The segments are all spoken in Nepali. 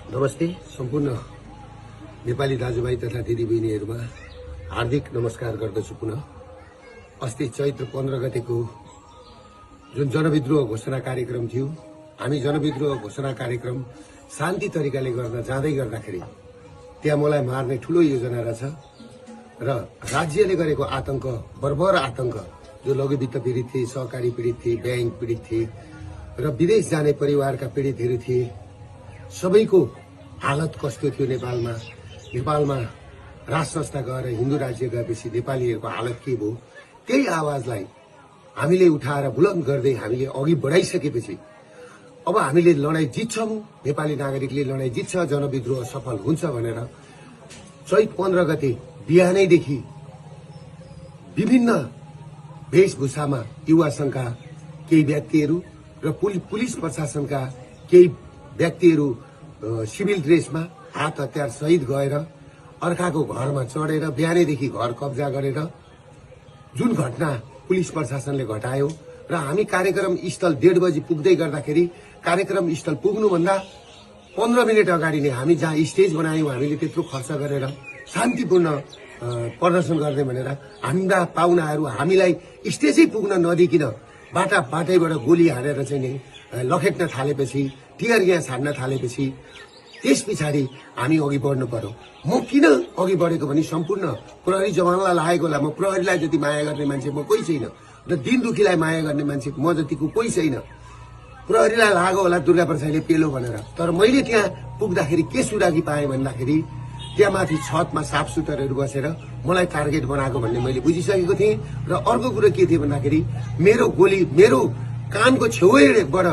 नमस्ते सम्पूर्ण नेपाली दाजुभाइ तथा दिदीबहिनीहरूमा हार्दिक नमस्कार गर्दछु। पुनः अस्ति चैत्र 15 गतेको जुन जनविद्रोह घोषणा कार्यक्रम थियो, हामी जनविद्रोह घोषणा कार्यक्रम शान्ति तरिकाले गर्न जाँदै गर्दाखेरि त्यहाँ मलाई मार्ने ठूलो योजना रहेछ र राज्यले गरेको आतंक, बर्बर आतंक, जो लघुवित्त पीडित थिए, सहकारी पीडित थिए, बैंक पीडित थिए र विदेश जाने परिवारका पीडितहरू थिए, सबैको हालत कस्तो थियो नेपालमा राज संस्था गएर हिन्दू राज्य गएपछि नेपालीहरूको हालत के भयो, त्यही आवाजलाई हामीले उठाएर बुलन्द गर्दै हामीले अघि बढाइसकेपछि अब हामीले लडाई जित्छौं, नेपाली नागरिकले लडाई जित्छ, जनविद्रोह सफल हुन्छ भनेर चैत 15 गते बिहानैदेखि विभिन्न वेशभूषामा युवा संघका केही व्यक्तिहरू र पुलिस प्रशासनका केही व्यक्तिहरू सिभिल ड्रेसमा हात हतियार सहित गएर अर्काको घरमा चढेर बिहानैदेखि घर कब्जा गरेर जुन घटना पुलिस प्रशासनले घटायो र हामी कार्यक्रम स्थल 1:30 बजी पुग्दै गर्दाखेरि कार्यक्रम स्थल पुग्नुभन्दा 15 मिनट अगाडि नै हामी जहाँ स्टेज बनायौं, हामीले त्यत्रो खर्च गरेर शान्तिपूर्ण प्रदर्शन गर्ने भनेर हाम्रा पाहुनाहरू हामीलाई स्टेजै पुग्न नदिकिन बाटैबाट गोली हानेर चाहिँ नि लखेट्न थालेपछि, टियर ग्यास हान्न थालेपछि त्यस पछाडि हामी अघि बढ्नु पर्यो। म किन अघि बढेको भने सम्पूर्ण प्रहरी जवानलाई लागेको होला। म प्रहरीलाई जति माया गर्ने मान्छे म कोही छैन र दिन दुखीलाई माया गर्ने मान्छे म जतिको कोही छैन। प्रहरीलाई लाग्यो होला दुर्गा प्रसादले पेलो भनेर, तर मैले त्यहाँ पुग्दाखेरि के सुरागी पाएँ भन्दाखेरि त्यहाँ माथि छतमा साफ सुटरहरू बसेर मलाई टार्गेट बनाएको भन्ने मैले बुझिसकेको थिएँ। र अर्को कुरो के थियो भन्दाखेरि मेरो कानको छेउबाट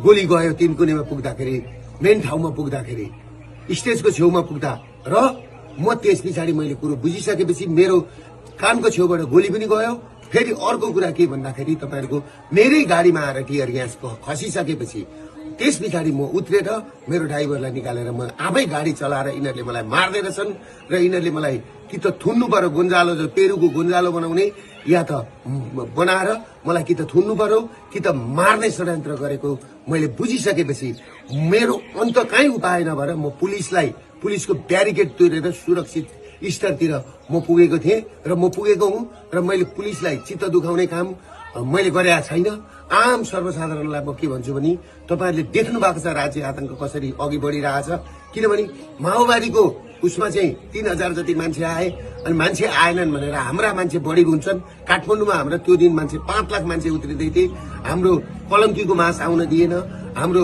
गोली गयो। तिनकुनेमा पुग्दाखेरि, मेन ठाउँमा पुग्दाखेरि, स्टेजको छेउमा पुग्दा र म त्यस पछाडि मैले कुरो बुझिसकेपछि मेरो कानको छेउबाट गोली पनि गयो। फेरि अर्को कुरा के भन्दाखेरि तपाईहरुको मेरै गाडीमा आएर टियर ग्यास खसिसकेपछि त्यस पछाडि म उत्रेर मेरो ड्राइभरलाई निकालेर म आफै गाडी चलाएर यिनीहरूले मलाई मार्दै रहेछन् र यिनीहरूले मलाई कि त थुन्नु पर्यो, गुन्जालो जो पेरुको गुन्जालो बनाउने, या त बनाएर मलाई कि त थुन्नु पर्यो कि त मार्ने षड्यन्त्र गरेको मैले बुझिसकेपछि मेरो अन्त काहीँ उपाय नभएर म पुलिसको ब्यारिकेड तोडेर सुरक्षित स्तरतिर म पुगेको थिएँ र म पुगेको हुँ र मैले पुलिसलाई चित्त दुखाउने काम मैले गरेका छैन। आम सर्वसाधारणलाई म के भन्छु भने तपाईहरुले देख्नु भएको छ राज्य आतंक कसरी अघि बढिरहेछ। किनभने माओवादीको उसमा चाहिँ 3000 जति मान्छे आए अनि मान्छे आएनन् भनेर हाम्रा मान्छे बढी हुन्छन्। काठमाडौँमा हाम्रो त्यो दिन मान्छे 5 लाख मान्छे उत्रिदै थिए। हाम्रो कलङ्कीको मास आउन दिएन, हाम्रो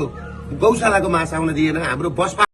गौशालाको मास आउन दिएन, हाम्रो बस